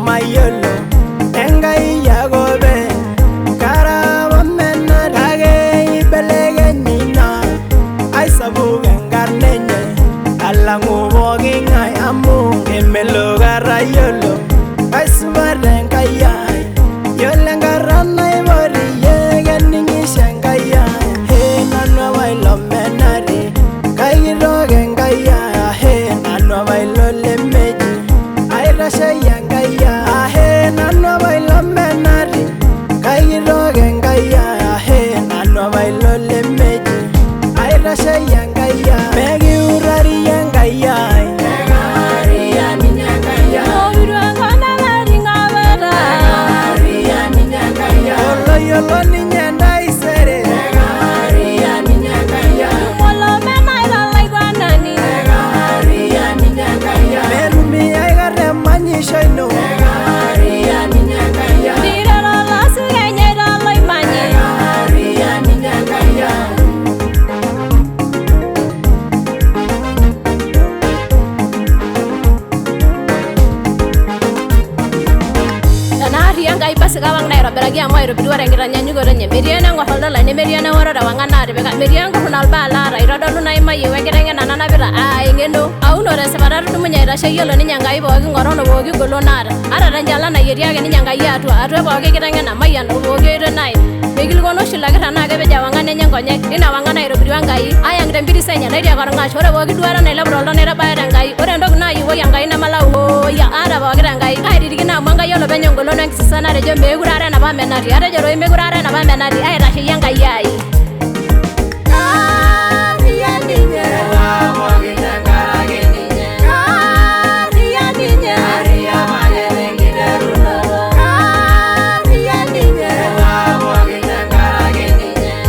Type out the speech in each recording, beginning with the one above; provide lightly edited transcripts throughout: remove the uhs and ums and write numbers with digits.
mayolo Enkai yagobe Karaba mena kage ibelege nina Aisabuge ngarnenye Alangu bogi ngai amu Emelo gara yolo Aisubare Enkai yai Yole ngarana ibori yege ningishe Enkai yai He nanwa bailo menari Kairoge Enkai yai He nanwa bailo lemeji Airashe Enkai yai He nanwa bailo menari Kairoge Enkai yai He nanwa bailo lemeji Airashe Enkai yai Megi urari Enkai yai Ekaariyia ninye Enkai Yolo ninye ndaisere Ekaariyia ninye Enkai Ekaariyia ninye Enkai Merumi aigare manyisho ino Ekaariyia ninye Enkai Ekaariyia ninye Enkai Enkai basi kawang nairo beragi amo iro bidua rengiranya nyugo renye Meriana ngwaholdo la ne meriana warora wangana rebeka Meriana kunal bala irodo luna ima yewe ngerenge nanana bira ingendo auno resepararu tumunya irashe yolo ninye Enkai bogi ngorono bogi golonara ara ranjala na yeriage ninye Enkai atwa bogi kirenge na mayan bogi ire nai Megil gono shilagita na gebe jawangane nyengonye ina wangana iro bidua Enkai ayang dembiri senya na iria koronga chore bogi duara na lebroldo na irabaere Enkai ore ndog na yiwo Enkai na malau ya ara bogi Enkai airirigina mwanga yolo benyongolo na kisana rejo megurare na bamenari arejoro megurare na bamenari airashi Enkai yai Ekaariyia ninye Ekaariyia ninye Ariya malele ngideruno Ekaariyia ninye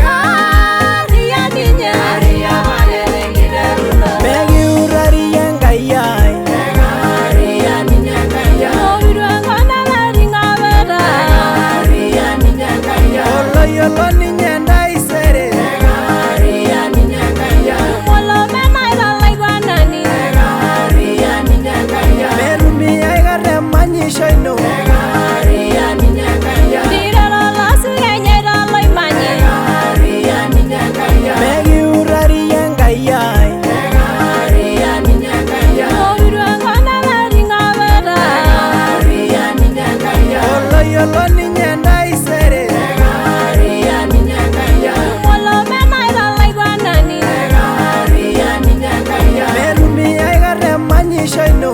Ekaariyia ninye Ariya malele ngideruno Megi urari Enkai yai Ekaariyia ninye Enkai Ekaariyia ninye Enkai Yolo ninye ndaisere Ekaariyia ninye Enkai Ekaariyia ninye Enkai Merumi aigare manyisho ino Ekaariyia ninye Enkai Ekaariyia ninye Enkai Megi urari Enkai yai Ekaariyia ninye Enkai Ekaariyia ninye Enkai Yolo ninye ndaisere Ekaariyia ninye Enkai Merumi aigare manyisho ino